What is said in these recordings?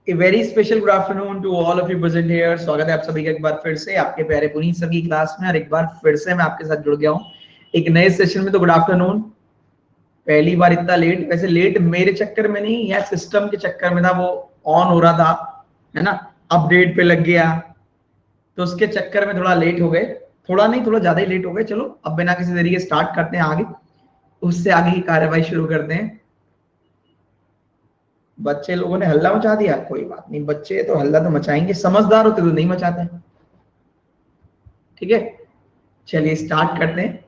A very special good afternoon to all of you present here. स्वागत है आप सभी का एक बार फिर से आपके प्यारे पुनीत सर की क्लास में, और एक बार फिर से मैं आपके साथ जुड़ गया हूँ एक नए सेशन में। तो गुड आफ्टरनून। पहली बार इतना लेट, वैसे लेट मेरे चक्कर में नहीं, या सिस्टम के चक्कर में था, वो ऑन हो रहा था, है ना, अपडेट पे लग गया, तो उसके चक्कर में थोड़ा लेट हो गए। थोड़ा नहीं, थोड़ा ज्यादा ही लेट हो गए। चलो अब बिना किसी देरी के स्टार्ट करते हैं, आगे उससे आगे की कार्यवाही शुरू करते हैं। बच्चे लोगों ने हल्ला मचा दिया, कोई बात नहीं, बच्चे तो हल्ला तो मचाएंगे, समझदार होते तो नहीं मचाते। ठीक है, चलिए स्टार्ट करते हैं।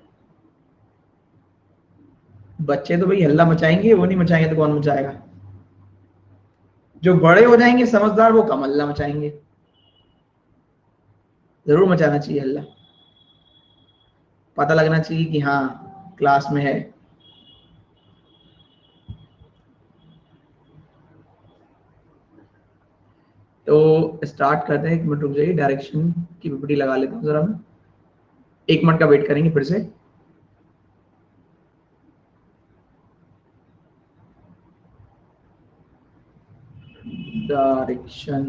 बच्चे तो भाई हल्ला मचाएंगे, वो नहीं मचाएंगे तो कौन मचाएगा। जो बड़े हो जाएंगे समझदार, वो कम हल्ला मचाएंगे। जरूर मचाना चाहिए हल्ला, पता लगना चाहिए कि हाँ क्लास में है। तो स्टार्ट करते हैं। एक मिनट रुक जाइए, डायरेक्शन की पीपीटी लगा लेता हूँ जरा मैं। एक मिनट का वेट करेंगे फिर से। डायरेक्शन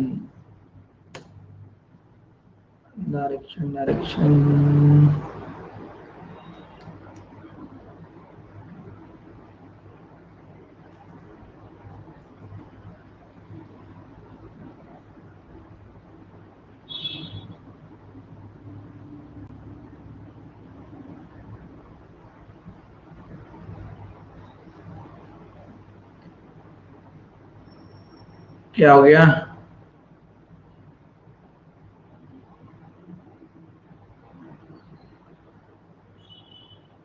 डायरेक्शन डायरेक्शन क्या हो गया?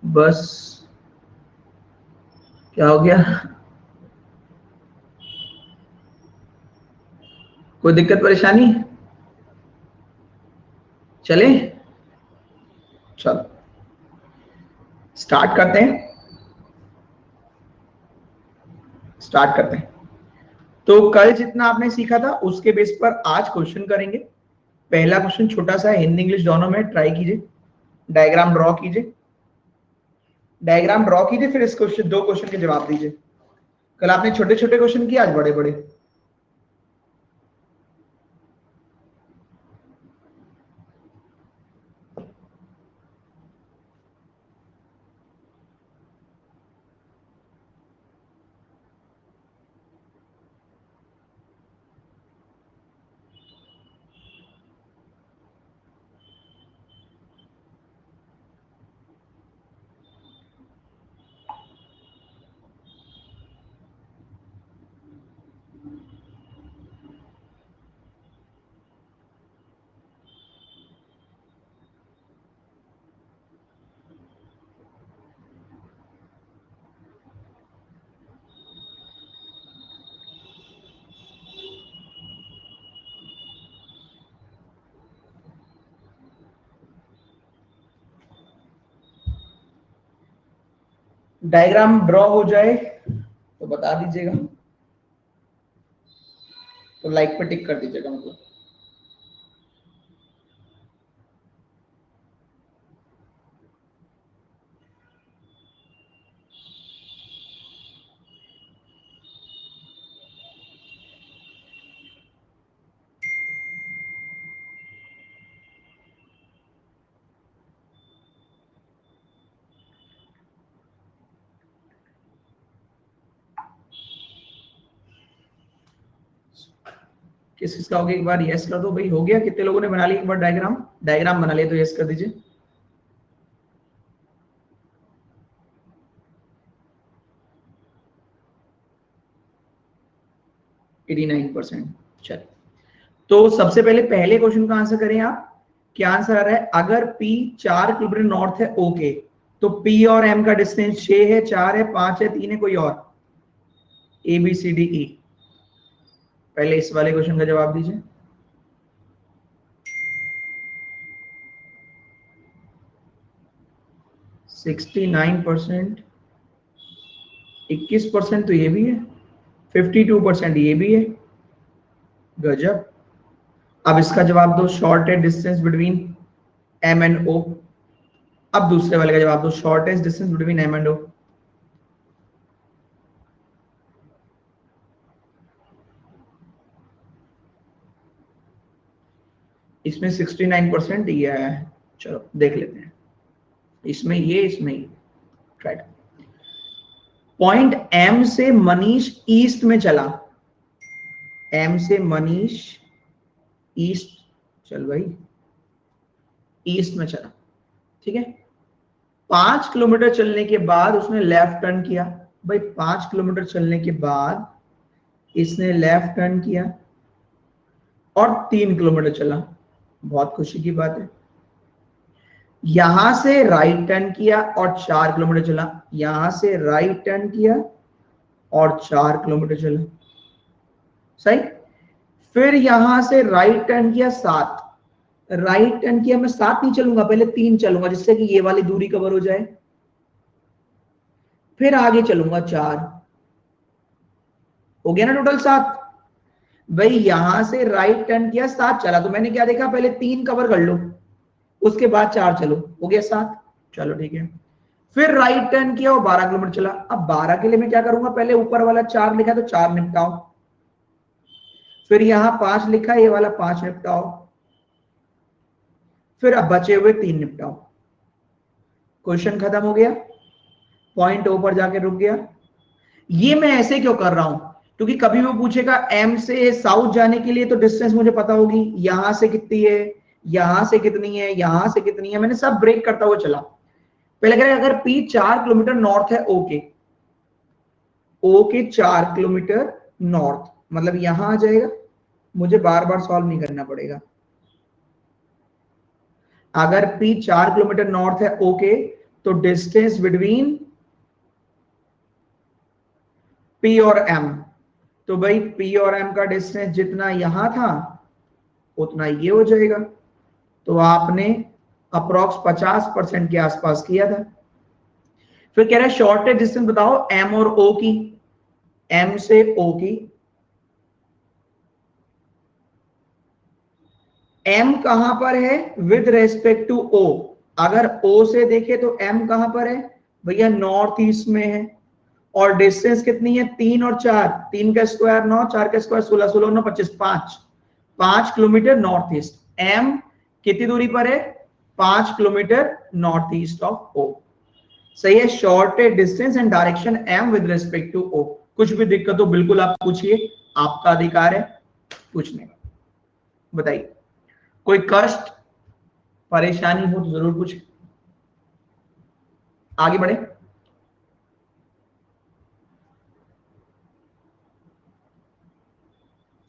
बस क्या हो गया? कोई दिक्कत परेशानी? चले, चलो स्टार्ट करते हैं। तो कल जितना आपने सीखा था उसके बेस पर आज क्वेश्चन करेंगे। पहला क्वेश्चन छोटा सा है, हिंदी इंग्लिश दोनों में, ट्राई कीजिए। डायग्राम ड्रॉ कीजिए, फिर इस क्वेश्चन, दो क्वेश्चन के जवाब दीजिए। कल आपने छोटे छोटे क्वेश्चन किए, आज बड़े बड़े। डायग्राम ड्रॉ हो जाए तो बता दीजिएगा, तो लाइक पे टिक कर दीजिएगा मतलब। किस किसका हो गया एक बार यस कर दो भाई। हो गया? कितने लोगों ने बना लिया एक बार डायग्राम बना लिया तो यस कर दीजिए। एटी 89%। चलिए, तो सबसे पहले पहले क्वेश्चन का आंसर करें आप। क्या आंसर आ रहा है? अगर P 4 किलोमीटर नॉर्थ है, ओके, तो P और M का डिस्टेंस 6 है, 4 है, 5 है, 3 है, कोई और? A B C D E. पहले इस वाले क्वेश्चन का जवाब दीजिए। 69%, 21% तो ये भी है, 52% ये भी है। गजब। अब इसका जवाब दो, shortest distance between M and O. अब दूसरे वाले का जवाब दो, shortest distance between M and O. इसमें 69% ये आया है। चलो देख लेते हैं, इसमें ये, इसमें ये। राइट। पॉइंट एम से मनीष ईस्ट में चला, एम से मनीष ईस्ट, चल भाई ईस्ट में चला, ठीक है। 5 किलोमीटर चलने के बाद उसने लेफ्ट टर्न किया। भाई 5 किलोमीटर चलने के बाद इसने लेफ्ट टर्न किया और 3 किलोमीटर चला, बहुत खुशी की बात है। यहां से राइट टर्न किया और 4 किलोमीटर चला, यहां से राइट टर्न किया और 4 किलोमीटर चला, सही। फिर यहां से राइट टर्न किया 7, राइट टर्न किया, मैं 7 नहीं चलूंगा, पहले 3 चलूंगा जिससे कि ये वाली दूरी कवर हो जाए। फिर आगे चलूंगा 4, हो गया ना टोटल 7। भाई यहां से राइट टर्न किया 7 चला, तो मैंने क्या देखा, पहले 3 कवर कर लो, उसके बाद 4 चलो, हो गया 7। चलो ठीक है। फिर राइट टर्न किया और 12 किलोमीटर चला। अब 12 के लिए मैं क्या करूंगा, पहले ऊपर वाला 4 लिखा तो 4 निपटाओ, फिर यहां 5 लिखा, ये वाला 5 निपटाओ, फिर अब बचे हुए 3 निपटाओ। क्वेश्चन खत्म हो गया, पॉइंट ओ पर जाके रुक गया। ये मैं ऐसे क्यों कर रहा हूं, क्योंकि कभी वो पूछेगा एम से साउथ जाने के लिए तो डिस्टेंस मुझे पता होगी, यहां से कितनी है, यहां से कितनी है, यहां से कितनी है, मैंने सब ब्रेक करता हुआ चला। पहले करें, अगर पी 4 किलोमीटर नॉर्थ है ओ के, ओ के 4 किलोमीटर नॉर्थ, मतलब यहां आ जाएगा, मुझे बार बार सॉल्व नहीं करना पड़ेगा। अगर पी 4 किलोमीटर नॉर्थ है ओ के, तो डिस्टेंस बिटवीन पी और एम, तो भाई पी और एम का डिस्टेंस जितना यहां था उतना ये हो जाएगा। तो आपने अप्रोक्स 50% के आसपास किया था। फिर कह रहा है शॉर्टेस्ट डिस्टेंस बताओ एम और ओ की, एम से ओ की। एम कहां पर है विद रेस्पेक्ट टू ओ, अगर ओ से देखे तो एम कहां पर है भैया, नॉर्थ ईस्ट में है। और डिस्टेंस कितनी है, 3 और 4, 3 का स्क्वायर 9, 4 का square 16, 16 9 25, 5 kilometre north east. M कितनी दूरी पर है, 5 kilometre north east of O. सही है, shortest distance and direction M with respect to O. कुछ भी दिक्कत हो बिल्कुल आप पूछिए, आपका अधिकार है पूछने का। बताइए, कोई कष्ट परेशानी हो तो जरूर पूछे। आगे बढ़े।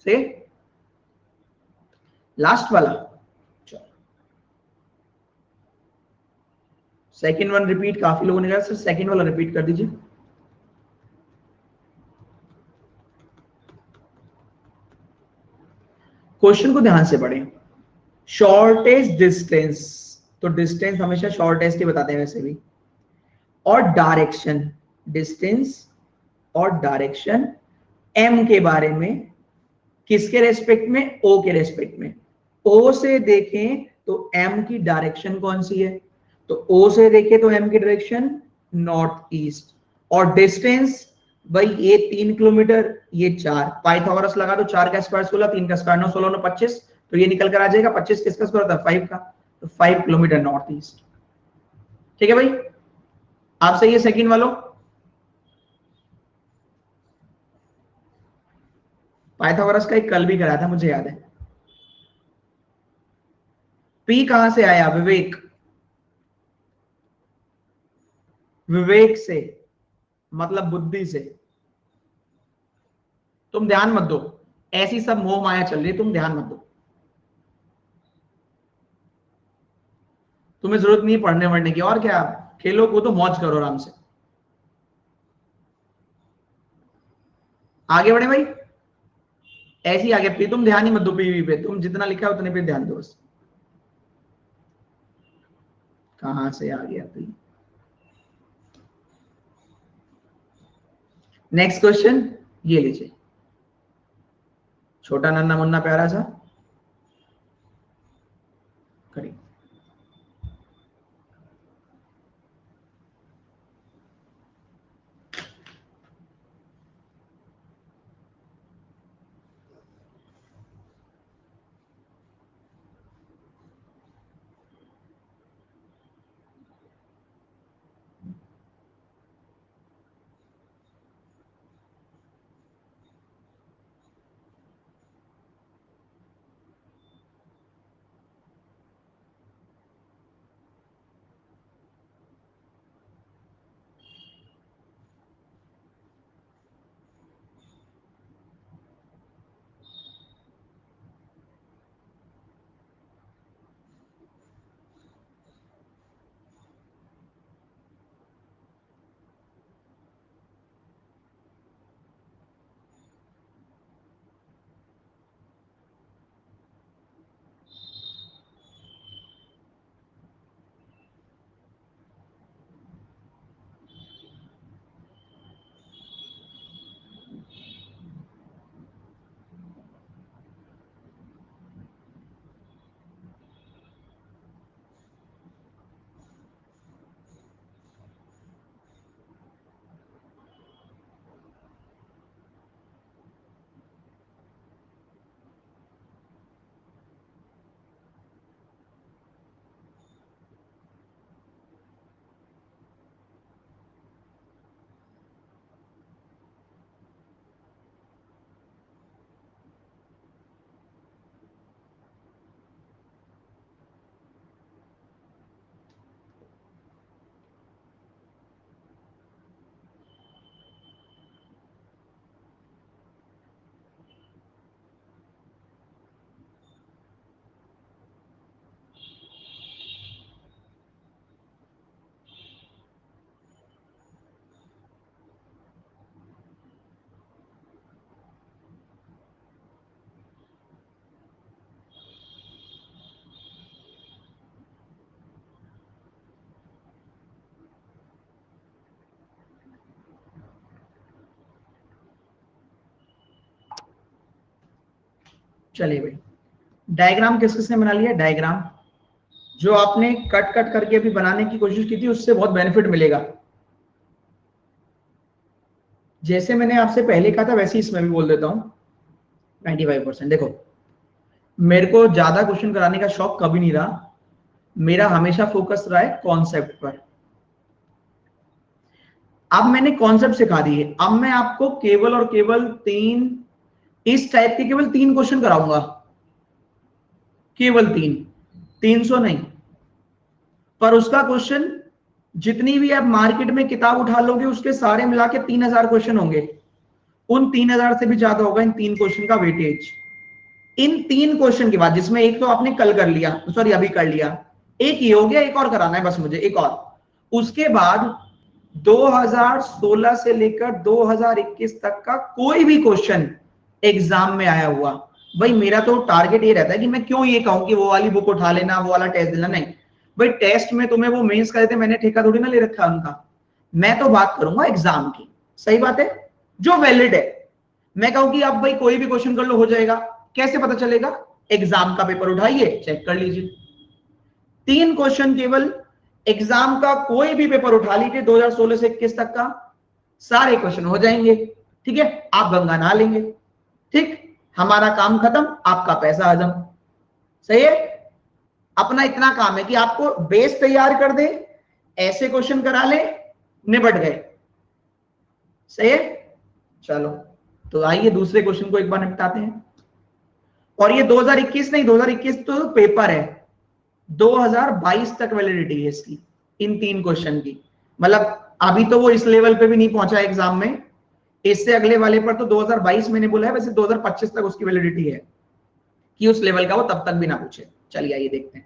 से लास्ट वाला, सेकंड वन रिपीट, काफी लोगों ने कहा सर सेकंड वाला रिपीट कर दीजिए। क्वेश्चन को ध्यान से पढ़ें। शॉर्टेस्ट डिस्टेंस, तो डिस्टेंस हमेशा शॉर्टेस्ट ही बताते हैं वैसे भी, और डायरेक्शन, डिस्टेंस और डायरेक्शन एम के बारे में, किसके रेस्पेक्ट में, ओ के रेस्पेक्ट में। ओ से देखें तो एम की डायरेक्शन कौन सी है, तो ओ से देखें तो एम की डायरेक्शन नॉर्थ ईस्ट। और डिस्टेंस भाई ये 3 किलोमीटर, ये 4, पाइथागोरस लगा दो, 4 का स्क्वायर 16, 3 का स्क्वायर 9, 16 9 25, तो ये निकल कर आ जाएगा 25 किसका स्क्वायर होता है 5 का, तो 5 किलोमीटर नॉर्थ ईस्ट। ठीक है भाई, आप सही है सेकंड वालों। पाइथागोरस का एक कल भी कराया था मुझे याद है। पी कहां से आया, विवेक, विवेक से मतलब बुद्धि से। तुम ध्यान मत दो, ऐसी सब मोह माया चल रही है, तुम ध्यान मत दो, तुम्हें जरूरत नहीं पढ़ने वढ़ने की, और क्या खेलो कूदो मौज करो आराम से। आगे बढ़े भाई, ऐसे ही आगे पी, तुम ध्यान ही मत दो पीवी पे, तुम जितना लिखा है उतने पे ध्यान दो बस। कहां से आ गया पी। नेक्स्ट क्वेश्चन ये लीजिए, छोटा नन्ना मुन्ना प्यारा सा, करिए। चलिए भाई, डायग्राम किस किसने बना लिया? डायग्राम जो आपने कट कट करके अभी बनाने की कोशिश की थी उससे बहुत बेनिफिट मिलेगा। जैसे मैंने आपसे पहले कहा था वैसे ही इसमें भी बोल देता हूं। 95%। देखो, मेरे को ज्यादा क्वेश्चन कराने का शौक कभी नहीं रहा, मेरा हमेशा फोकस रहा है कॉन्सेप्ट पर। अब मैंने कॉन्सेप्ट सिखा दिए, अब मैं आपको केवल और केवल इस टाइप के केवल 3 क्वेश्चन कराऊंगा, केवल 3, 300 नहीं। पर उसका क्वेश्चन जितनी भी आप मार्केट में किताब उठा लोगे उसके सारे मिला के 3000 क्वेश्चन होंगे, उन 3000 से भी ज्यादा होगा इन 3 क्वेश्चन का वेटेज। इन 3 क्वेश्चन के बाद, जिसमें एक तो आपने कल कर लिया, सॉरी अभी कर लिया, एक ये हो गया, एक और कराना है बस मुझे, एक और। उसके बाद 2016 से लेकर 2021 तक का कोई भी क्वेश्चन एग्जाम में आया हुआ, भाई मेरा तो टारगेट ये रहता है कि मैं क्यों ये कहूं कि वो वाली बुक उठा लेना, वो वाला टेस्ट देना, नहीं भाई। टेस्ट में तुम्हें वो मेंस का देते, मैंने ठेका थोड़ी ना ले रखा है उनका, मैं तो बात करूंगा एग्जाम की। सही बात है, जो वैलिड है। मैं कहूं कि आप भाई कोई भी क्वेश्चन कर लो हो जाएगा, कैसे पता चलेगा? एग्जाम का पेपर उठाइए, चेक कर लीजिए। 3 क्वेश्चन केवल एग्जाम का, कोई भी पेपर उठा लीजिए 2016 से 21 तक का, सारे क्वेश्चन हो जाएंगे। ठीक है, आप गंगा नहा लेंगे। ठीक, हमारा काम खत्म, आपका पैसा हजम। सही है, अपना इतना काम है कि आपको बेस तैयार कर दे, ऐसे क्वेश्चन करा ले, निपट गए। सही है, चलो तो आइए दूसरे क्वेश्चन को एक बार निपटाते हैं। और ये 2021 नहीं, 2021 तो पेपर है, 2022 तक वैलिडिटी है इसकी, इन 3 क्वेश्चन की। मतलब अभी तो वो इस लेवल पे भी नहीं पहुंचा एग्जाम में, इससे अगले वाले पर तो 2022 मैंने बोला है, वैसे 2025 तक उसकी वैलिडिटी है कि उस लेवल का वो तब तक भी ना पूछे। चलिए आइए देखते हैं।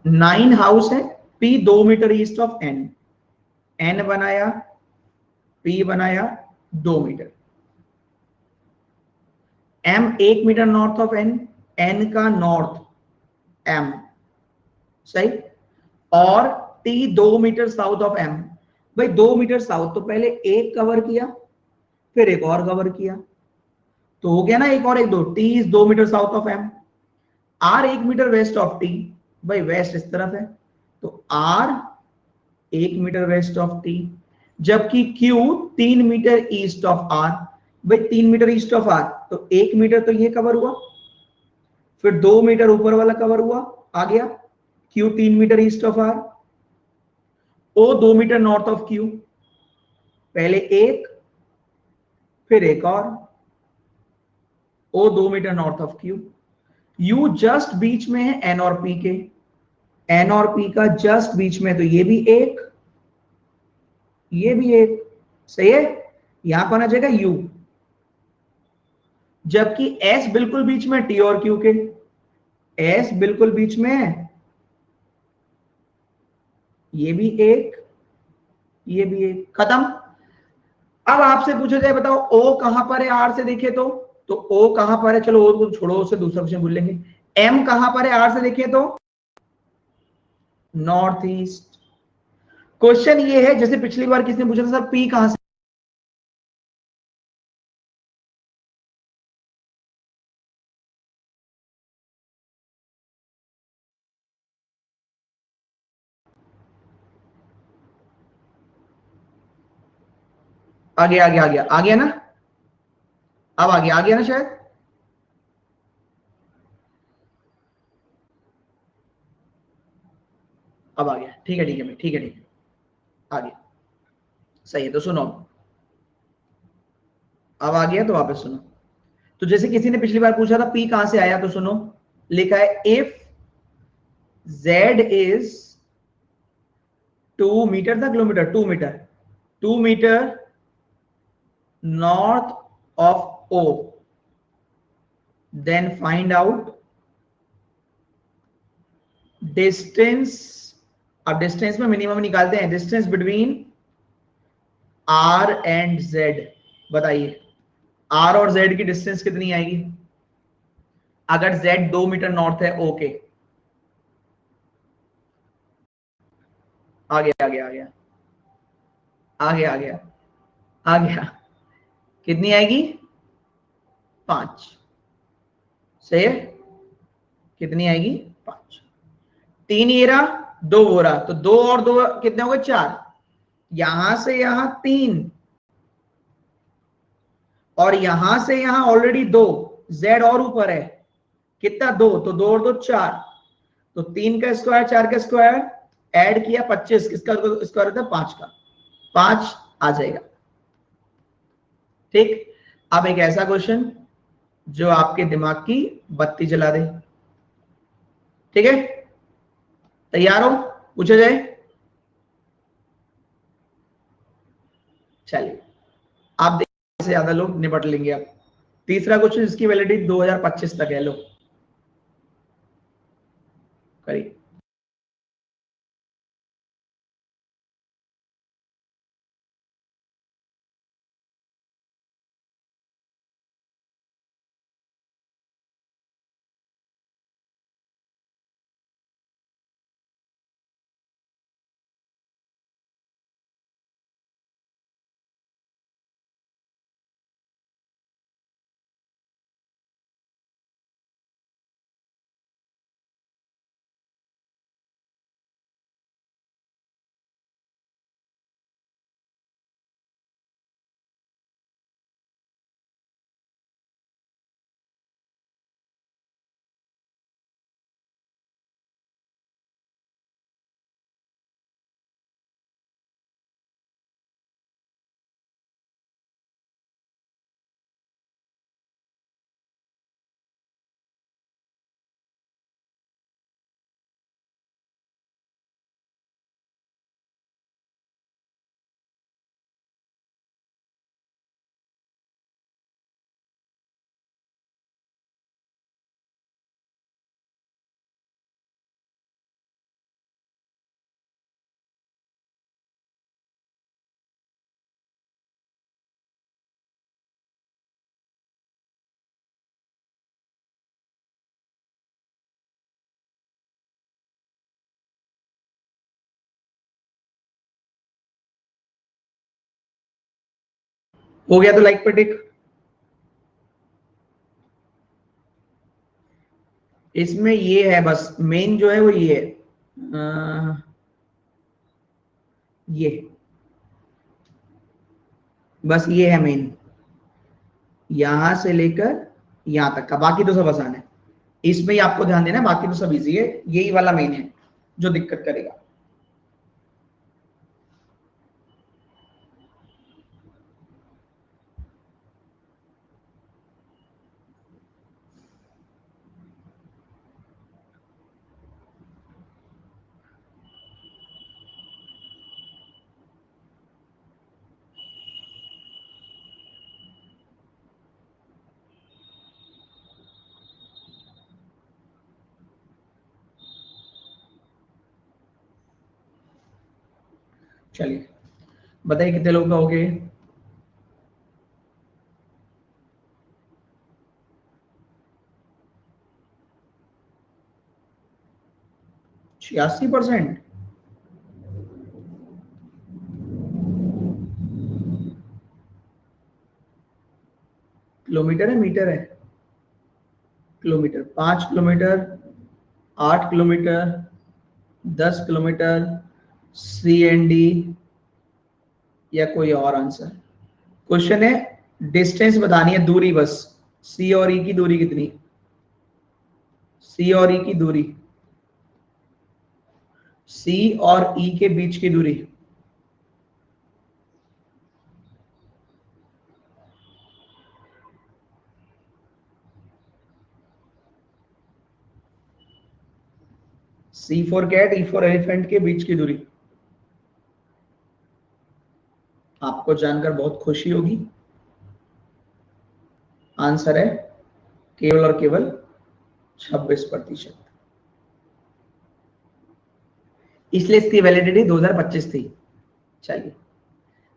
9 हाउस है, P 2 metre east of N, N बनाया, पी बनाया 2 metre, M 1 metre north of N, N का नॉर्थ एम, सही, और T 2 metre south of M. भाई 2 मीटर साउथ तो पहले एक कवर किया, फिर एक और कवर किया, तो हो गया ना एक और एक, दो। T is 2 metre south of M, R 1 meter west of T, भाई वेस्ट इस तरफ है, तो R 1 meter west of T, जबकि Q 3 meter east of R. भाई 3 मीटर ईस्ट ऑफ आर, तो 1 मीटर तो ये कवर हुआ, फिर 2 मीटर ऊपर वाला कवर हुआ, आ गया Q 3 meter east of R, O 2 metre north of Q, पहले एक फिर एक और, O 2 metre north of Q, you just बीच में है एन और पी के, एन और पी का जस्ट बीच में, तो ये भी एक, ये भी एक। सही है, यहां पर आ जाएगा यू, जबकि एस बिल्कुल बीच में टी और क्यू के, एस बिल्कुल बीच में है, ये भी एक, ये भी एक, खत्म। अब आपसे पूछा जाए बताओ ओ कहां पर है आर से देखे तो ओ कहां पर है, चलो ओ को छोड़ो, उससे दूसरा क्वेश्चन भूल लेंगे। एम कहां पर है आर से देखे तो नॉर्थ ईस्ट। क्वेश्चन ये है, जैसे पिछली बार किसने पूछा था सर पी कहां से, आगे आगे आ गया, आ गया ना, अब आ गया ना शायद, अब आ गया। ठीक है ठीक है भाई, ठीक है ठीक है, आ गया। सही है, तो सुनो, अब आ गया तो वापस सुनो। तो जैसे किसी ने पिछली बार पूछा था पी कहां से आया, तो सुनो, लिखा है इफ जेड इज 2 मीटर था, kilometre, 2 metre, 2 metre north of O, then find out distance. अब डिस्टेंस में मिनिमम निकालते हैं, distance between R and Z. बताइए आर और जेड की डिस्टेंस कितनी आएगी अगर जेड 2 मीटर नॉर्थ है ओ के? आ गया आ गया आ गया आ गया आ गया आ गया, कितनी आएगी? 5, सही है, कितनी आएगी 5। 3 ये रहा, 2 वो रहा, तो 2 और 2 कितने हो गए 4, यहां से यहां 3 और यहां से यहां ऑलरेडी 2, z और ऊपर है कितना 2, तो 2 और 2 4, तो 3 का स्क्वायर 4 का स्क्वायर ऐड किया 25, किसका स्क्वायर होता है 5 का, 5 आ जाएगा। ठीक, अब एक ऐसा क्वेश्चन जो आपके दिमाग की बत्ती जला दे। ठीक है, तैयार हो, पूछा जाए? चलिए, आप देखिए से ज्यादा लोग निपट लेंगे। अब तीसरा क्वेश्चन, इसकी वैलिडिटी 2025 तक है। लो करिए। हो गया तो लाइक पे टिक। इसमें ये है बस मेन जो है वो ये है, ये बस ये है मेन, यहां से लेकर यहां तक का, बाकी तो सब आसान है। इसमें ही आपको ध्यान देना, बाकी तो सब इजी है, यही वाला मेन है जो दिक्कत करेगा। चलिए बताइए कितने लोग का हो गए? 86%। किलोमीटर है मीटर है? Kilometre. 5 kilometre, 8 kilometre, 10 kilometre, CND या कोई और आंसर? क्वेश्चन है डिस्टेंस बतानी है, दूरी बस। सी और ई की दूरी कितनी? सी और ई की दूरी, सी और ई के बीच की दूरी। C for cat, E for elephant के बीच की दूरी। आपको जानकर बहुत खुशी होगी, आंसर है केवल और केवल 26%। इसलिए इसकी वैलिडिटी 2025 थी। चलिए,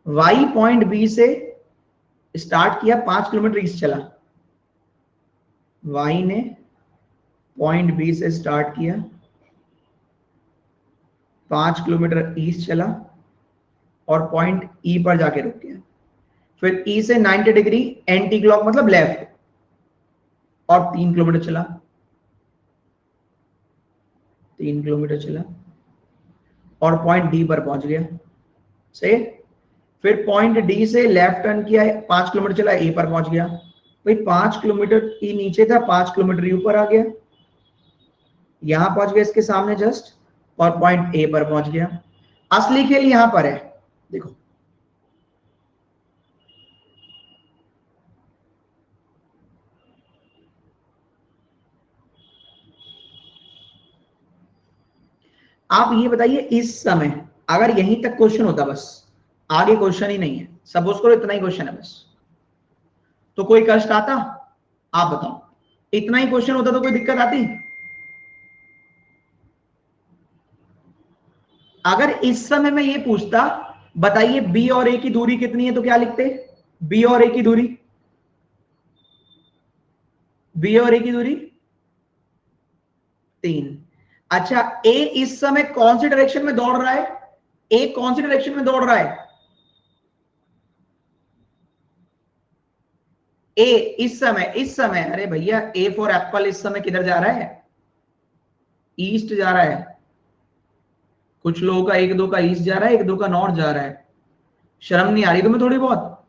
वाई पॉइंट बी से स्टार्ट किया, 5 किलोमीटर ईस्ट चला। वाई ने पॉइंट बी से स्टार्ट किया, 5 किलोमीटर ईस्ट चला और पॉइंट ई पर जाके रुक गया। फिर ई से 90 डिग्री एंटी क्लॉक मतलब लेफ्ट, और 3 किलोमीटर चला, 3 किलोमीटर चला और पॉइंट डी पर पहुंच गया। सही। फिर पॉइंट डी से लेफ्ट टर्न किया है, 5 किलोमीटर चला, ए पर पहुंच गया। भाई 5 किलोमीटर ई नीचे था, 5 किलोमीटर ई ऊपर आ गया, यहां पहुंच गया इसके सामने जस्ट, और पॉइंट ए पर पहुंच गया। असली खेल यहां पर है, देखो आप ये बताइए इस समय अगर यहीं तक क्वेश्चन होता, बस आगे क्वेश्चन ही नहीं है, सपोज करो इतना ही क्वेश्चन है बस, तो कोई कष्ट आता? आप बताओ, इतना ही क्वेश्चन होता तो कोई दिक्कत आती? अगर इस समय मैं ये पूछता बताइए बी और ए की दूरी कितनी है, तो क्या लिखते? बी और ए की दूरी, बी और ए की दूरी 3। अच्छा, ए इस समय कौन सी डायरेक्शन में दौड़ रहा है? ए कौन सी डायरेक्शन में दौड़ रहा है? ए इस समय अरे भैया ए फॉर एप्पल इस समय किधर जा रहा है? ईस्ट जा रहा है। कुछ लोगों का एक दो का ईस्ट जा रहा है, एक दो का नॉर्थ जा रहा है। शर्म नहीं आ रही तुम्हें थोड़ी बहुत?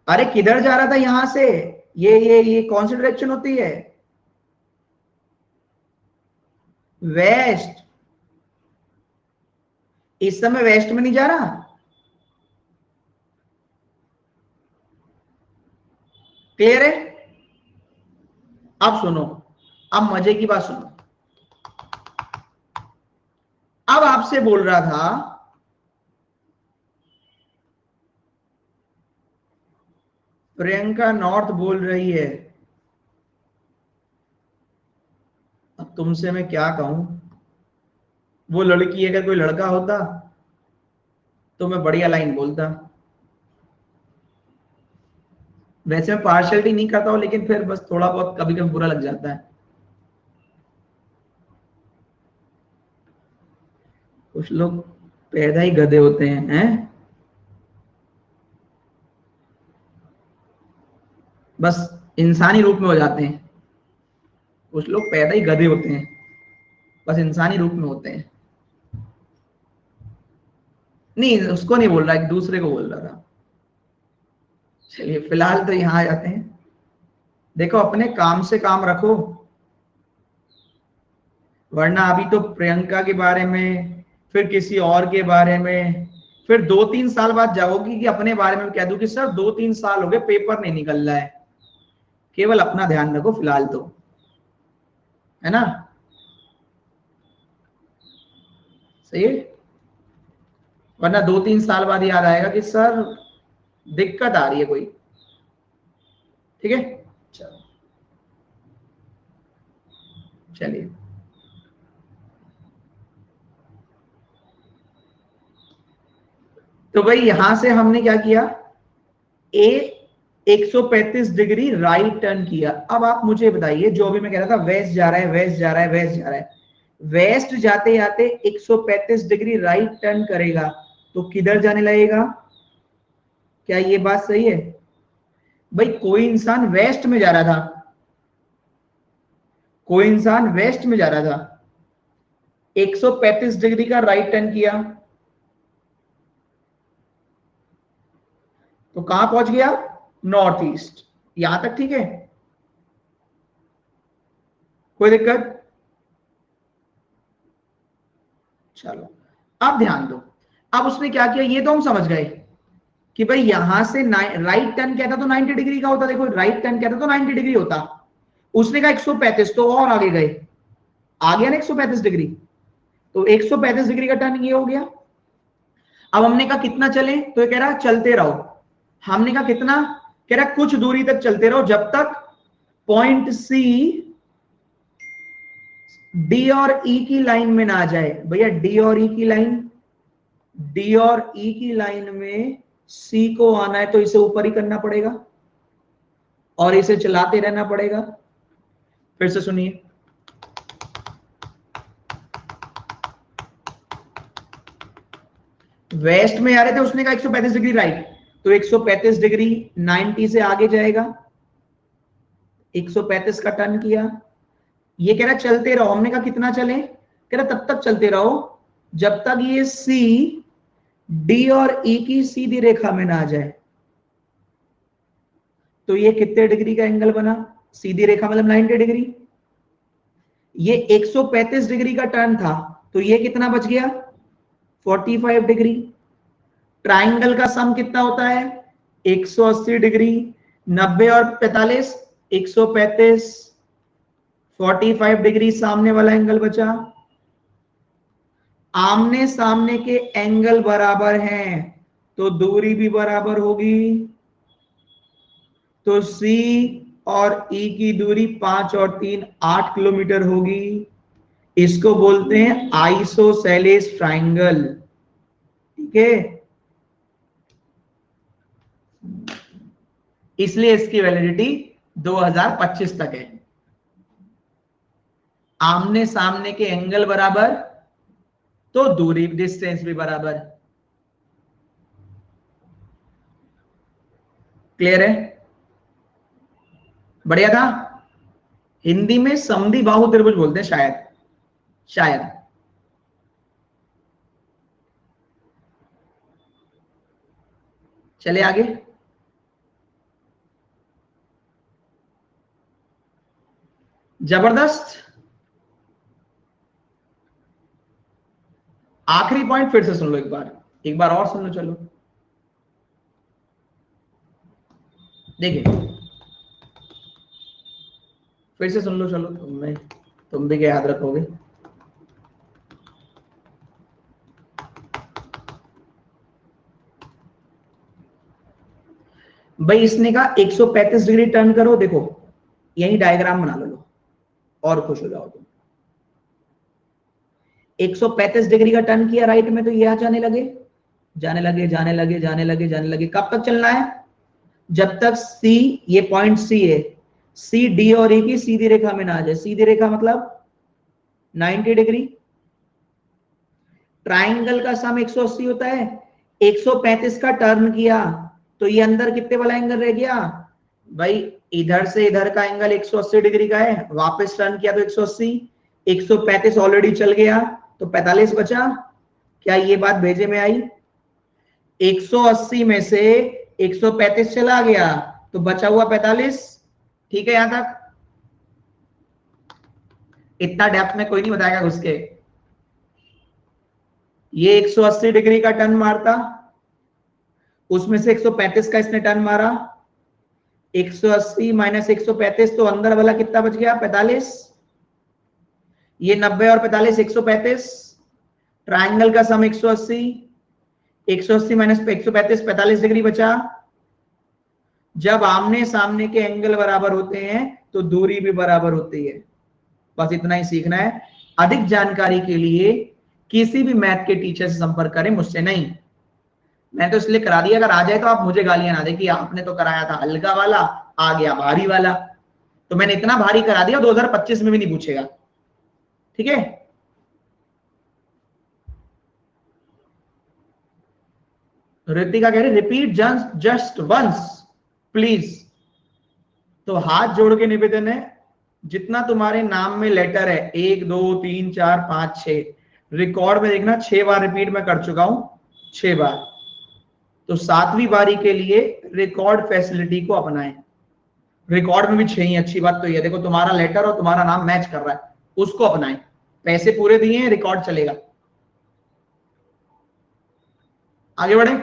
अरे किधर जा रहा था यहां से? ये कौन सी डायरेक्शन होती है? वेस्ट। इस समय वेस्ट में नहीं जा रहा। क्लियर है? अब सुनो, अब मजे की बात सुनो। अब आपसे बोल रहा था प्रियंका नॉर्थ बोल रही है, अब तुमसे मैं क्या कहूं? वो लड़की अगर कोई लड़का होता तो मैं बढ़िया लाइन बोलता। वैसे मैं पार्शियलिटी नहीं करता हूं, लेकिन फिर बस थोड़ा बहुत कभी कभी बुरा लग जाता है। कुछ लोग पैदा ही गधे होते हैं? बस इंसानी रूप में हो जाते हैं। कुछ लोग पैदा ही गधे होते हैं, बस इंसानी रूप में होते हैं। नहीं, उसको नहीं बोल रहा, एक दूसरे को बोल रहा था। चलिए फिलहाल तो यहां आ जाते हैं। देखो अपने काम से काम रखो, वरना अभी तो प्रियंका के बारे में, फिर किसी और के बारे में, फिर 2-3 साल बाद जाओगी कि अपने बारे में कह दूं कि सर 2-3 साल हो गए पेपर नहीं निकल रहा है। केवल अपना ध्यान रखो फिलहाल तो, है ना? सही है। वरना 2-3 साल बाद याद आएगा कि सर दिक्कत आ रही है कोई। ठीक है, चलो चलिए। तो भाई यहां से हमने क्या किया? ए 135 डिग्री राइट टर्न किया। अब आप मुझे बताइए, जो अभी मैं कह रहा था वेस्ट जा रहा है, वेस्ट जा रहा है, वेस्ट जा रहा है, वेस्ट जाते जाते 135 डिग्री राइट टर्न करेगा तो किधर जाने लगेगा? क्या ये बात सही है? भाई कोई इंसान वेस्ट में जा रहा था, कोई इंसान वेस्ट में जा रहा था, 135 डिग्री का राइट टर्न किया तो कहां पहुंच गया? North east. यहां तक ठीक है? कोई दिक्कत? चलो अब ध्यान दो। अब उसने क्या किया ये तो हम समझ गए कि भाई यहां से राइट टर्न कहता तो 90 डिग्री का होता। देखो राइट टर्न कहता तो 90 डिग्री होता, उसने कहा 135, तो और आगे गए, आ गया ना 135 डिग्री। तो 135 डिग्री का टर्न ये हो गया। अब हमने कहा कितना चले, तो ये कह रहा चलते रहो। हमने कहा कितना? कह रहा कुछ दूरी तक चलते रहो जब तक पॉइंट सी डी और ई की लाइन में ना आ जाए। भैया डी और ई की लाइन, डी और ई की लाइन में सी को आना है तो इसे ऊपर ही करना पड़ेगा और इसे चलाते रहना पड़ेगा। फिर से सुनिए, वेस्ट में आ रहे थे, उसने कहा 135 डिग्री राइट, तो 135 डिग्री 90 से आगे जाएगा, 135 का टर्न किया। ये कह रहा चलते रहो, हमने कहा कितना चले, कह रहा तब तक चलते रहो जब तक ये सी डी और ई की सीधी रेखा में ना आ जाए। तो ये कितने डिग्री का एंगल बना, सीधी रेखा मतलब 90 डिग्री। ये 135 डिग्री का टर्न था, तो ये कितना बच गया, 45 डिग्री। ट्राइंगल का सम कितना होता है, 180 डिग्री। 90 और 45, 135, 45 डिग्री सामने वाला एंगल बचा। आमने सामने के एंगल बराबर हैं तो दूरी भी बराबर होगी। तो C और E की दूरी 5 और 3 8 किलोमीटर होगी। इसको बोलते हैं आइसोसेलेस ट्राइंगल। ठीक है, इसलिए इसकी वैलिडिटी 2025 तक है। आमने सामने के एंगल बराबर तो दूरी डिस्टेंस भी बराबर। क्लियर है, बढ़िया था। हिंदी में समद्वि बाहु त्रिभुज बोलते हैं शायद, शायद। चले आगे। जबरदस्त। आखिरी पॉइंट फिर से सुन लो, एक बार और सुन लो। चलो देखिए, फिर से सुन लो। चलो तुम भी क्या याद रखोगे। भाई इसने कहा 135 डिग्री टर्न करो, देखो यही डायग्राम बना लो और खुश हो जाओ तुम। 135 डिग्री का टर्न किया राइट में, तो ये आ जाने लगे, जाने लगे, जाने लगे, जाने लगे, जाने लगे। कब तक चलना है, जब तक सी, ये पॉइंट सी है, सी डी और ए की सीधी रेखा में ना आ जाए। सीधी रेखा मतलब 90 डिग्री। ट्राइंगल का सम 180 होता है। 135 का टर्न किया तो ये अंदर कितने वाला एंगल रह गया भाई, इधर से इधर का एंगल 180 डिग्री का है। वापस टर्न किया तो 180, 135 ऑलरेडी चल गया तो 45 बचा। क्या ये बात भेजे में आई, 180 में से 135 चला गया तो बचा हुआ 45। ठीक है, यहां तक इतना डेप्थ में कोई नहीं बताएगा घुस के। ये 180 डिग्री का टर्न मारता, उसमें से 135 का इसने टर्न मारा, 180 माइनस 135 तो अंदर वाला कितना बच गया, 45। ये 90 और 45 135। ट्राइंगल का सम 180, 180 माइनस 135 45 डिग्री बचा। जब आमने सामने के एंगल बराबर होते हैं तो दूरी भी बराबर होती है। बस इतना ही सीखना है। अधिक जानकारी के लिए किसी भी मैथ के टीचर से संपर्क करें, मुझसे नहीं। मैं तो इसलिए करा दिया, अगर आ जाए तो आप मुझे गालियां ना दें कि आपने तो कराया था हल्का वाला, आ गया भारी वाला। तो मैंने इतना भारी करा दिया 2025 में भी नहीं पूछेगा। ठीक है, ऋतिका कह रही रिपीट जस्ट वंस प्लीज। तो हाथ जोड़ के निवेदन है, जितना तुम्हारे नाम में लेटर है 1 2 3 4 5 6, रिकॉर्ड में देखना 6 बार रिपीट में कर चुका हूं, 6 बार। तो 7वीं बारी के लिए रिकॉर्ड फैसिलिटी को अपनाएं। रिकॉर्ड में भी 6 ही, अच्छी बात तो ये देखो तुम्हारा लेटर और तुम्हारा नाम मैच कर रहा है, उसको अपनाएं। पैसे पूरे दिए हैं, रिकॉर्ड चलेगा। आगे बढ़े,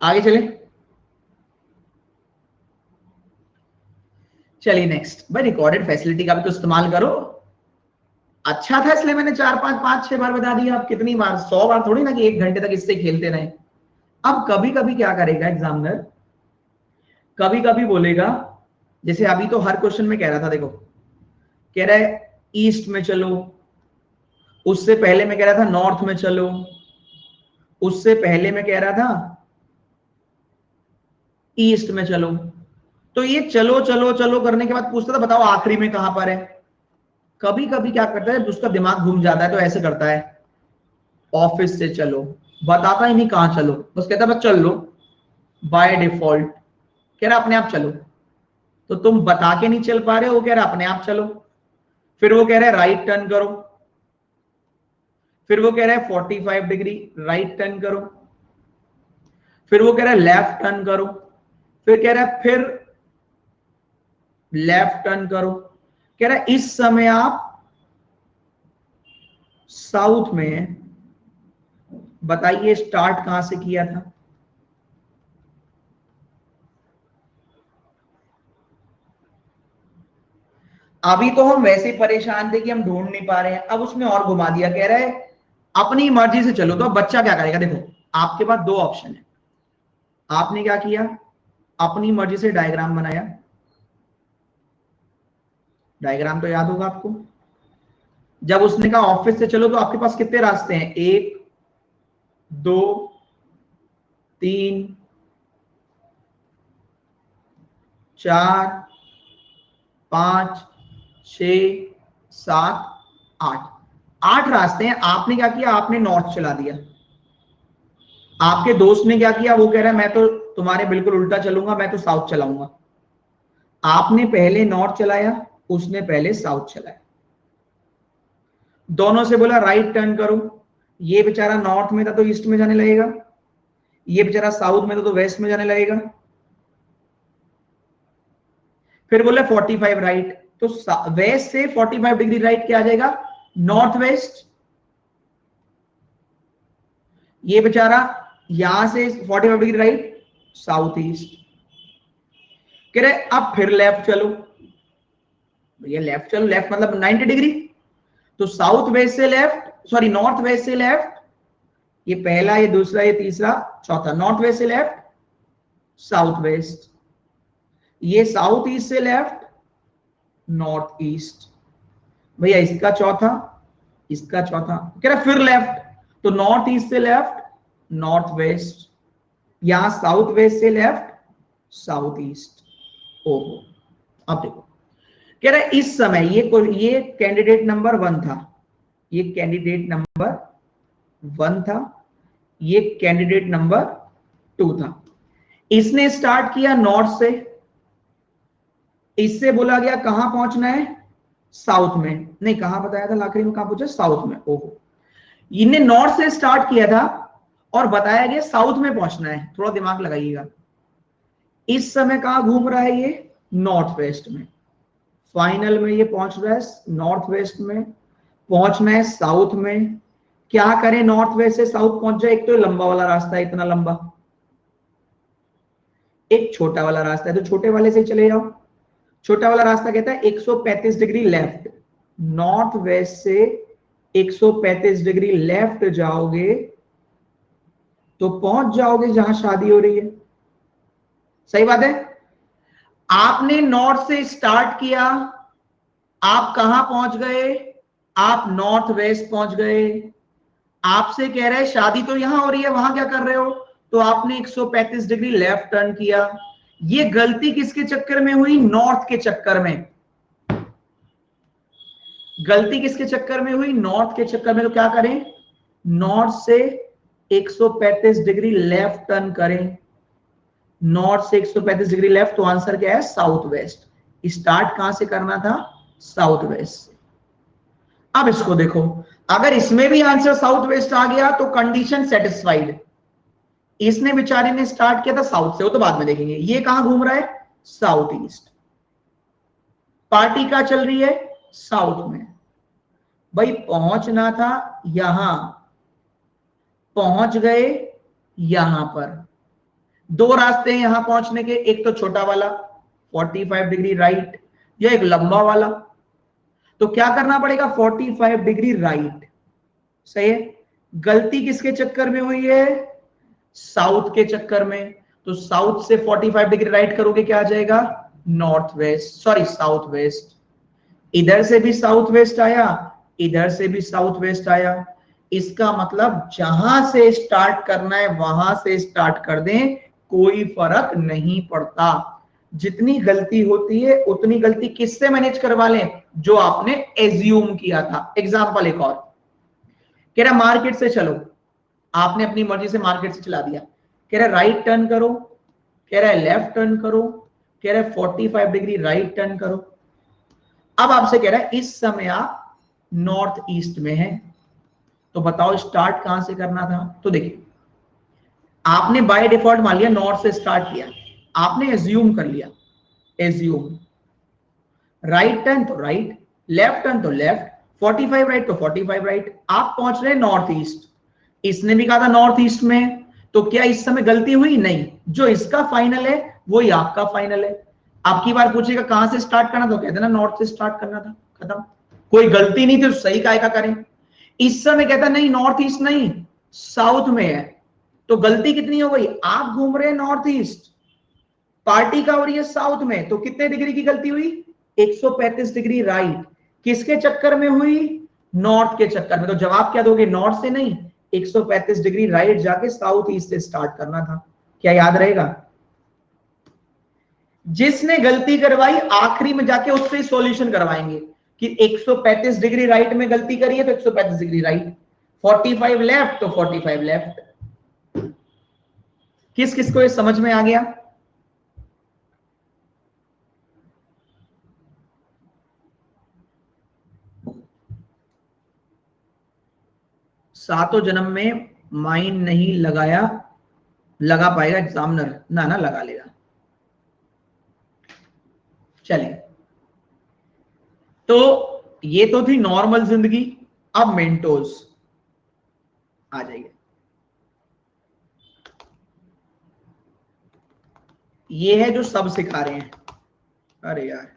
आगे चले। चलिए नेक्स्ट, भाई रिकॉर्डेड फैसिलिटी का भी तो इस्तेमाल करो। अच्छा था इसलिए मैंने 4 5 5 6 बार बता दिया। आप कितनी बार, 100 बार थोड़ी ना कि 1 घंटे तक इससे खेलते रहे। अब कभी कभी क्या करेगा एग्जामिनर, कभी कभी बोलेगा, जैसे अभी तो हर क्वेश्चन में कह रहा था, देखो कह रहा है ईस्ट में चलो, उससे पहले मैं कह रहा था नॉर्थ में चलो, उससे पहले मैं कह रहा था ईस्ट में चलो। तो ये चलो चलो चलो करने के बाद पूछता था बताओ आखिरी में कहां पर है। कभी कभी क्या करता है, उसका दिमाग घूम जाता है तो ऐसे करता है, ऑफिस से चलो, बताता ही नहीं कहां चलो, बस कहता है बस चल लो बाय डिफॉल्ट। कह रहा अपने आप चलो, तो तुम बता के नहीं चल पा रहे हो, वो कह रहा अपने आप चलो। फिर वो कह रहा है राइट टर्न करो, फिर वो कह रहा है 45 डिग्री राइट टर्न करो, फिर वो कह रहा है लेफ्ट टर्न करो, फिर कह रहा है फिर लेफ्ट टर्न करो। कह रहा है इस समय आप साउथ में हैं, बताइए स्टार्ट कहां से किया था? अभी तो हम वैसे परेशान थे कि हम ढूंढ नहीं पा रहे हैं, अब उसने और घुमा दिया, कह रहा है अपनी मर्जी से चलो। तो अब बच्चा क्या करेगा? देखो आपके पास दो ऑप्शन है, आपने क्या किया, अपनी मर्जी से डायग्राम बनाया। डायग्राम तो याद होगा आपको, जब उसने कहा ऑफिस से चलो तो आपके पास कितने रास्ते हैं? 1 2 3 4 5 6 7 8, 8 रास्ते हैं। आपने क्या किया? आपने नॉर्थ चला दिया। आपके दोस्त ने क्या किया? वो कह रहा है मैं तो तुम्हारे बिल्कुल उल्टा चलूंगा, मैं तो साउथ चलाऊंगा। आपने पहले नॉर्थ चलाया, उसने पहले साउथ चलाया। दोनों से बोला राइट टर्न करो, ये बेचारा नॉर्थ में था तो ईस्ट में जाने लगेगा, ये बेचारा साउथ में था तो वेस्ट में जाने लगेगा। फिर बोले 45 राइट, तो वेस्ट से 45 डिग्री राइट क्या आ जाएगा? North west. ये बेचारा यहां से 45 डिग्री राइट, साउथ ईस्ट। कह रहे अब फिर लेफ्ट चलो, ये लेफ्ट चलो, लेफ्ट मतलब 90 डिग्री, तो साउथ वेस्ट से लेफ्ट, सॉरी नॉर्थ वेस्ट से लेफ्ट, ये पहला, ये दूसरा, ये तीसरा, चौथा। नॉर्थ वेस्ट से लेफ्ट, साउथ वेस्ट, ये साउथ ईस्ट से लेफ्ट, नॉर्थ ईस्ट। भैया इसका चौथा, इसका चौथा। कह रहा फिर लेफ्ट, तो नॉर्थ ईस्ट से लेफ्ट, नॉर्थ वेस्ट, यहां साउथ वेस्ट से लेफ्ट, साउथ ईस्ट। ओहो, अब देखो कह रहा है इस समय ये कैंडिडेट नंबर 1 था, ये कैंडिडेट नंबर 1 था, ये कैंडिडेट नंबर 2 था। इसने स्टार्ट किया नॉर्थ से, इससे बोला गया कहां पहुंचना है? साउथ में। नहीं, कहां बताया था आखिरी में, कहां पूछा? साउथ में। ओहो, इन्हें नॉर्थ से स्टार्ट किया था और बताया गया साउथ में पहुंचना है। थोड़ा दिमाग लगाइएगा, इस समय कहां घूम रहा है? ये नॉर्थ वेस्ट में। फाइनल में ये पहुंच रहा है नॉर्थ वेस्ट में, पहुंचना है साउथ में। क्या करें नॉर्थ वेस्ट से साउथ पहुंच जाए? एक तो लंबा वाला रास्ता है, इतना लंबा, एक छोटा वाला रास्ता है, तो छोटे वाले से चले जाओ। छोटा वाला रास्ता कहता है 135 डिग्री लेफ्ट, नॉर्थ वेस्ट से 135 डिग्री लेफ्ट जाओगे तो पहुंच जाओगे जहां शादी हो रही है। सही बात है। आपने नॉर्थ से स्टार्ट किया, आप कहां पहुंच गए? आप नॉर्थ वेस्ट पहुंच गए। आपसे कह रहे हैं शादी तो यहां हो रही है, वहां क्या कर रहे हो? तो आपने 135 डिग्री लेफ्ट टर्न किया। ये गलती किसके चक्कर में हुई? नॉर्थ के चक्कर में। गलती किसके चक्कर में हुई? नॉर्थ के चक्कर में। तो क्या करें? नॉर्थ से 135 डिग्री लेफ्ट टर्न करें। नॉर्थ से 135 डिग्री लेफ्ट, तो आंसर क्या है? South west. स्टार्ट कहां से करना था? साउथ वेस्ट से। अब इसको देखो, अगर इसमें भी आंसर साउथ वेस्ट आ गया तो कंडीशन सेटिस्फाइड। इसने बेचारे ने स्टार्ट किया था साउथ से, वो तो बाद में देखेंगे। ये कहां घूम रहा है? South east. पार्टी कहां चल रही है? साउथ में। भाई पहुंचना था यहां, पहुंच गए यहां पर। दो रास्ते हैं यहां पहुंचने के, एक तो छोटा वाला 45 डिग्री राइट, या एक लंबा वाला। तो क्या करना पड़ेगा? 45 डिग्री राइट। सही है। गलती किसके चक्कर में हुई है? साउथ के चक्कर में। तो साउथ से 45 डिग्री राइट करोगे, क्या आ जाएगा? North west, sorry south west. इधर से भी साउथ वेस्ट आया, इधर से भी साउथ वेस्ट आया। इसका मतलब जहां से स्टार्ट करना है वहां से स्टार्ट कर दें, कोई फर्क नहीं पड़ता। जितनी गलती होती है उतनी गलती किससे मैनेज करवा लें? जो आपने एज्यूम किया था। एग्जांपल एक और, कह रहा मार्केट से चलो, आपने अपनी मर्जी से मार्केट से चला दिया। कह रहा राइट टर्न करो, कह रहा है लेफ्ट टर्न करो, कह रहा है 45 डिग्री राइट टर्न करो। अब आपसे कह रहा है इस समय आप नॉर्थ ईस्ट में हैं, तो बताओ स्टार्ट कहां से करना था। तो देखिए आपने बाय डिफॉल्ट मान लिया नॉर्थ से स्टार्ट किया, आपने एज्यूम कर लिया, एज्यूम राइट टर्न तो राइट, लेफ्ट टर्न तो लेफ्ट, 45 राइट तो 45 राइट, आप पहुंच रहे नॉर्थ ईस्ट। इसने भी कहा था नॉर्थ ईस्ट में, तो क्या इस समय गलती हुई? नहीं, जो इसका फाइनल है वही आपका फाइनल है। आपकी बार पूछेगा कहां से स्टार्ट करना, तो कहते ना नॉर्थ से स्टार्ट करना था, खत्म, कोई गलती नहीं थी तो सही काय का करें। इस समय कहता नहीं नॉर्थ ईस्ट नहीं साउथ में है, तो गलती कितनी हो गई? आप घूम रहे हैं नॉर्थ ईस्ट, पार्टी का हो रही है साउथ में, तो कितने डिग्री की गलती हुई? 135 डिग्री राइट। किसके चक्कर में हुई? नॉर्थ के चक्कर में। तो जवाब क्या दोगे? नॉर्थ से नहीं, 135 डिग्री राइट जाके साउथ ईस्ट से स्टार्ट करना था। क्या याद रहेगा? जिसने गलती करवाई आखिरी में जाके उससे सॉल्यूशन करवाएंगे कि 135 डिग्री राइट में गलती करी है तो 135 डिग्री राइट, 45 लेफ्ट तो 45 लेफ्ट। किस किस को ये समझ में आ गया? सातों जन्म में माइंड नहीं लगाया, लगा पाएगा एग्जामिनर ना, ना लगा लेगा। चलिए, तो ये तो थी नॉर्मल जिंदगी। अब मेंटोस आ जाइए। ये है जो सब सिखा रहे हैं। अरे यार,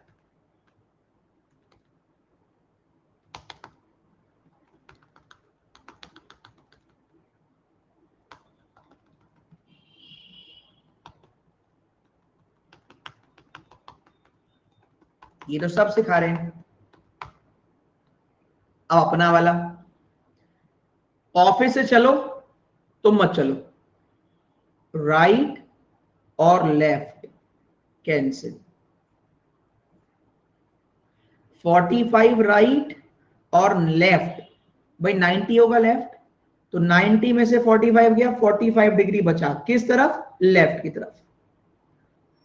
ये तो सब सिखा रहे हैं। अब अपना वाला, ऑफिस से चलो तो मत चलो, राइट और लेफ्ट कैंसिल, 45 राइट और लेफ्ट, भाई 90 होगा लेफ्ट, तो 90 में से 45 गया, 45 डिग्री बचा किस तरफ? लेफ्ट की तरफ।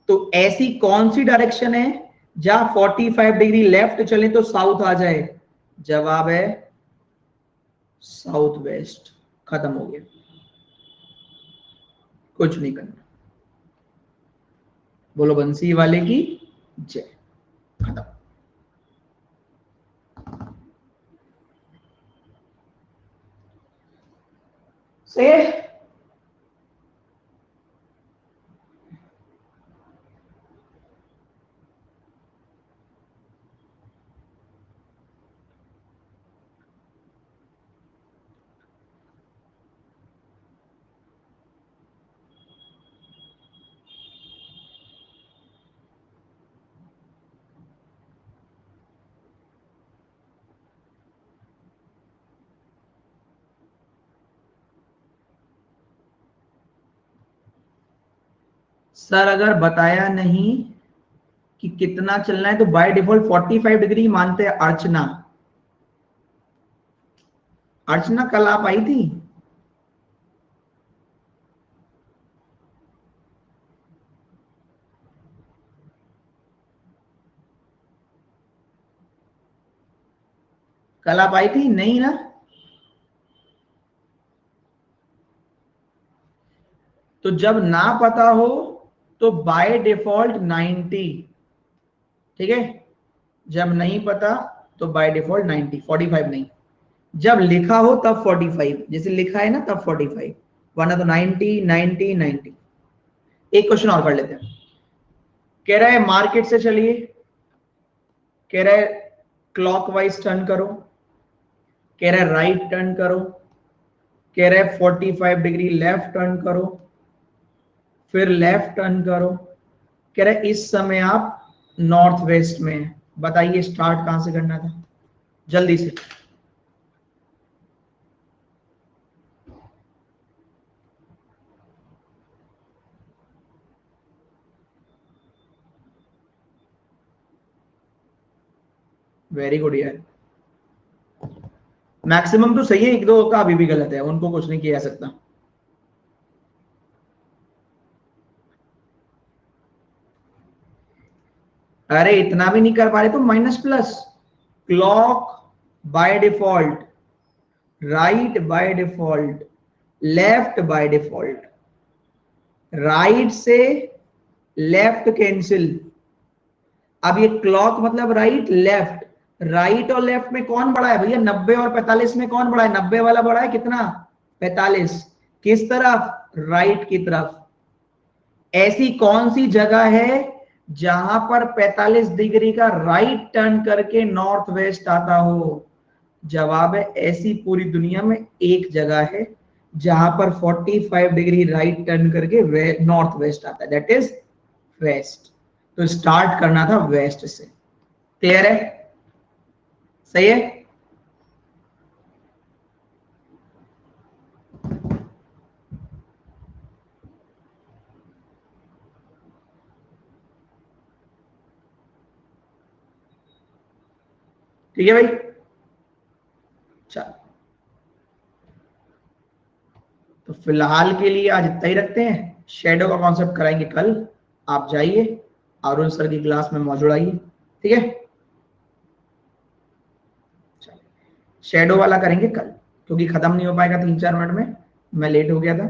तो ऐसी कौन सी डायरेक्शन है जहां 45 डिग्री लेफ्ट चले तो साउथ आ जाए? जवाब है साउथ वेस्ट। खत्म हो गया, कुछ नहीं करना। बोलो बंसी वाले की जय। खत्म। से सर अगर बताया नहीं कि कितना चलना है तो बाय डिफॉल्ट 45 डिग्री मानते हैं। अर्चना, अर्चना कल आप आई थी? कल आप आई थी नहीं ना? तो जब ना पता हो तो बाय डिफॉल्ट 90, ठीक है। जब नहीं पता तो बाय डिफॉल्ट 90, 45 नहीं। जब लिखा हो तब 45, जैसे लिखा है ना तब 45, वरना तो 90 90 90। एक क्वेश्चन और कर लेते हैं। कह रहा है मार्केट से चलिए, कह रहा है क्लॉकवाइज टर्न करो, कह रहा है राइट टर्न करो, कह रहा है 45 डिग्री लेफ्ट टर्न करो, फिर लेफ्ट टर्न करो, कह रहा है इस समय आप नॉर्थ वेस्ट में हैं। बताइए स्टार्ट कहां से करना था? जल्दी से। वेरी गुड यार, मैक्सिमम तो सही है, एक दो का अभी भी गलत है, उनको कुछ नहीं किया जा सकता। अरे इतना भी नहीं कर पा रहे तो minus plus. Clock by default, right by default, left by default. Right से लेफ्ट कैंसिल। अब ये क्लॉक मतलब राइट लेफ्ट, राइट और लेफ्ट में कौन बड़ा है भैया? 90 और 45 में कौन बड़ा है? 90 वाला बड़ा है कितना? 45। किस तरफ? राइट की तरफ। ऐसी कौन सी जगह है जहां पर 45 डिग्री का राइट टर्न करके नॉर्थ वेस्ट आता हो? जवाब है ऐसी पूरी दुनिया में एक जगह है जहां पर 45 डिग्री राइट टर्न करके नॉर्थ वेस्ट आता है, दैट इज वेस्ट। तो स्टार्ट करना था वेस्ट से। क्लियर है? सही है? ठीक है भाई, चलो तो फिलहाल के लिए आज इतना ही रखते हैं। शेडो का कॉन्सेप्ट कराएंगे कल। आप जाइए अरुण सर की क्लास में मौजूद आइए। ठीक है, शेडो वाला करेंगे कल, क्योंकि खत्म नहीं हो पाएगा 3-4 मिनट में, मैं लेट हो गया था।